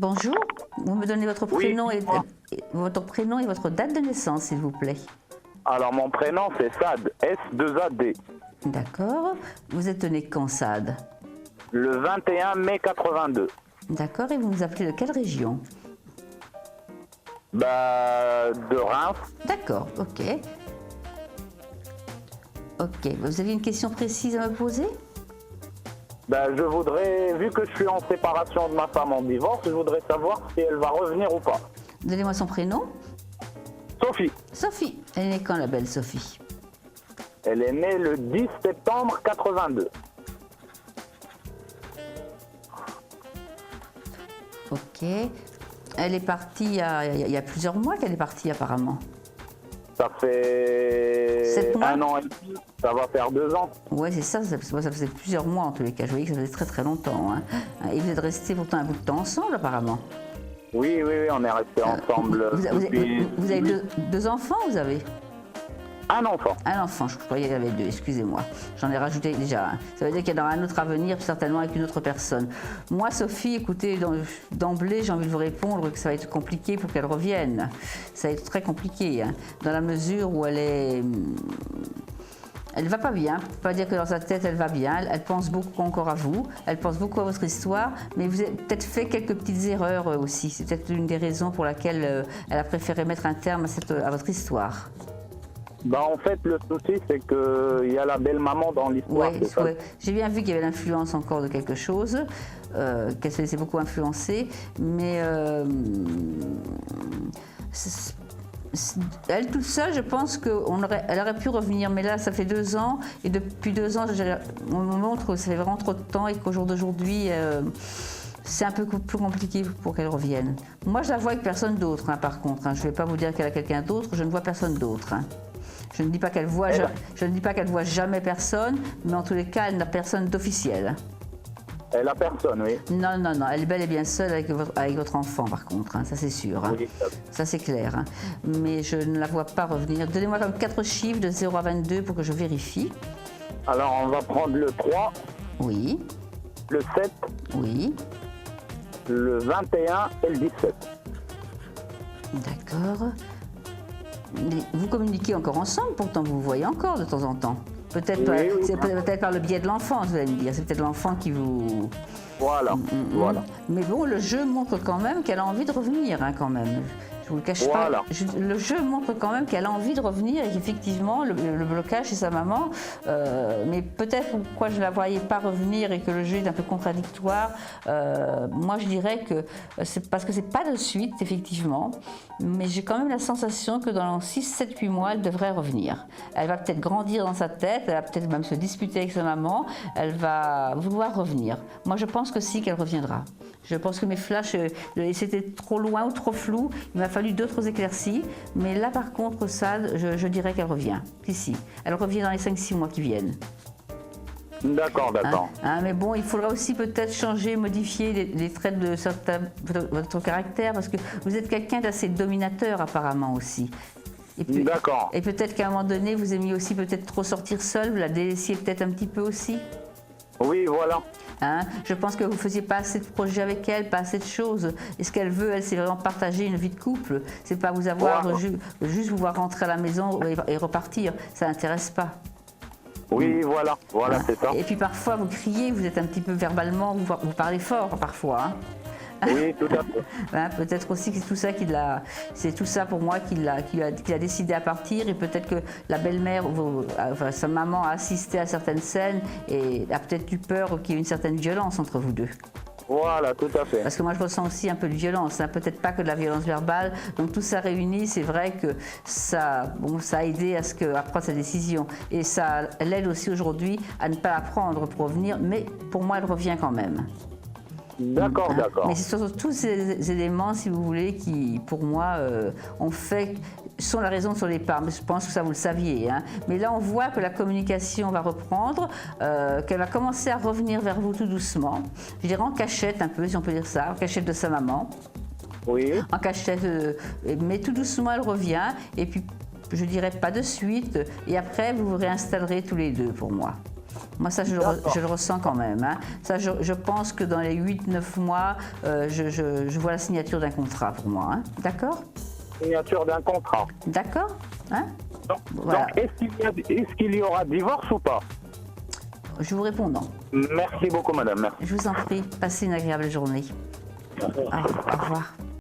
Bonjour, vous me donnez votre Oui, prénom, dites-moi. votre prénom et votre date de naissance, s'il vous plaît. Alors, mon prénom, c'est Sad, S-2-A-D. D'accord. Vous êtes né quand, Sad? Le 21 mai 82. D'accord, et vous nous appelez de quelle région? De Reims. D'accord, ok. Ok, vous avez une question précise à me poser? Je voudrais, vu que je suis en séparation de ma femme en divorce, je voudrais savoir si elle va revenir ou pas. Donnez-moi son prénom. Sophie, Sophie. Elle est née quand, la belle Sophie? elle est née le 10 septembre 82. Ok. Elle est partie il y a plusieurs mois qu'elle est partie, apparemment. Ça fait 7 mois? 1 an et demi, ça va faire 2 ans. Ouais, c'est ça, ça faisait plusieurs mois en tous les cas. Je voyais que ça faisait très très longtemps, hein. Et vous êtes restés pourtant un bout de temps ensemble, apparemment. Oui, on est restés ensemble depuis... Vous avez deux enfants, vous avez? Un enfant. Un enfant, je croyais qu'il y en avait deux, excusez-moi. J'en ai rajouté déjà un. Ça veut dire qu'il y en aura un autre à venir, certainement avec une autre personne. Moi, Sophie, écoutez, d'emblée, j'ai envie de vous répondre que ça va être compliqué pour qu'elle revienne. Ça va être très compliqué, hein, dans la mesure où elle est... Elle va pas bien, pas dire que dans sa tête elle va bien, elle pense beaucoup encore à vous, elle pense beaucoup à votre histoire, mais vous avez peut-être fait quelques petites erreurs aussi. C'est peut-être une des raisons pour laquelle elle a préféré mettre un terme à votre histoire. En fait, le souci, c'est qu'il y a la belle-maman dans l'histoire. Oui, ouais. J'ai bien vu qu'il y avait l'influence encore de quelque chose, qu'elle se laissait beaucoup influencer, mais elle toute seule, je pense qu'elle aurait pu revenir, mais là, ça fait 2 ans, et depuis 2 ans, on me montre que ça fait vraiment trop de temps et qu'au jour d'aujourd'hui, c'est un peu plus compliqué pour qu'elle revienne. Moi, je la vois avec personne d'autre, hein, par contre. Hein. Je ne vais pas vous dire qu'elle a quelqu'un d'autre, je ne vois personne d'autre. Hein. Je ne dis pas qu'elle voit, je ne dis pas qu'elle voit jamais personne, mais en tous les cas, elle n'a personne d'officiel. Elle a personne, oui. Non, elle est bel et bien seule avec votre enfant, par contre, hein, ça c'est sûr. Hein. Oui, ça c'est clair. Hein. Mais je ne la vois pas revenir. Donnez-moi comme 4 chiffres de 0 à 22 pour que je vérifie. Alors, on va prendre le 3, Oui, le 7, oui, le 21 et le 17. d'accord. Mais vous communiquez encore ensemble, pourtant vous vous voyez encore de temps en temps. Peut-être c'est peut-être par le biais de l'enfant, vous allez me dire. C'est peut-être l'enfant qui vous... Voilà, voilà. Mais bon, le jeu montre quand même qu'elle a envie de revenir, hein, quand même. Je vous le cache Voilà. pas. Le jeu montre quand même qu'elle a envie de revenir et qu'effectivement, le blocage chez sa maman, mais peut-être pourquoi je ne la voyais pas revenir et que le jeu est un peu contradictoire, moi je dirais que c'est parce que c'est pas de suite, effectivement, mais j'ai quand même la sensation que dans 6, 7, 8 mois, elle devrait revenir. Elle va peut-être grandir dans sa tête, elle va peut-être même se disputer avec sa maman, elle va vouloir revenir. Moi je pense que si, qu'elle reviendra. Je pense que mes flashs, c'était trop loin ou trop flou. Il m'a fallu d'autres éclaircies. Mais là, par contre, ça, je dirais qu'elle revient. Si. Elle revient dans les 5-6 mois qui viennent. D'accord. Mais bon, il faudra aussi peut-être changer, modifier les traits de votre caractère. Parce que vous êtes quelqu'un d'assez dominateur, apparemment, aussi. D'accord. Et peut-être qu'à un moment donné, vous aimiez aussi peut-être trop sortir seul. Vous la délaissiez peut-être un petit peu aussi. Oui, voilà. Hein, je pense que vous ne faisiez pas assez de projets avec elle, pas assez de choses. Et ce qu'elle veut, elle, c'est vraiment partager une vie de couple. C'est pas vous avoir juste vous voir rentrer à la maison et repartir. Ça n'intéresse pas. Oui, voilà, c'est ça. Et puis parfois, vous criez, vous êtes un petit peu verbalement, vous parlez fort parfois. Hein. Oui, tout à fait. Hein, peut-être aussi que c'est tout ça pour moi qui a décidé à partir, et peut-être que la belle-mère, sa maman a assisté à certaines scènes et a peut-être eu peur qu'il y ait une certaine violence entre vous deux. Voilà, tout à fait. Parce que moi je ressens aussi un peu de violence, hein, peut-être pas que de la violence verbale, donc tout ça réuni, c'est vrai que ça a aidé à prendre sa décision, et ça l'aide aussi aujourd'hui à ne pas la prendre pour revenir, mais pour moi elle revient quand même. D'accord. Mais ce sont tous ces éléments, si vous voulez, qui, pour moi, sont la raison de son départ. Mais je pense que ça, vous le saviez. Hein. Mais là, on voit que la communication va reprendre, qu'elle va commencer à revenir vers vous tout doucement. Je dirais en cachette un peu, si on peut dire ça, en cachette de sa maman. Oui. En cachette, mais tout doucement, elle revient. Et puis, je dirais pas de suite. Et après, vous vous réinstallerez tous les deux, pour moi. Moi, ça, je le ressens quand même. Hein. Ça, je pense que dans les 8-9 mois, je vois la signature d'un contrat pour moi. Hein. D'accord? Signature d'un contrat. D'accord? Hein? Donc, est-ce qu'il y aura divorce ou pas? Je vous réponds non. Merci beaucoup, madame. Merci. Je vous en prie, passez une agréable journée. Au revoir.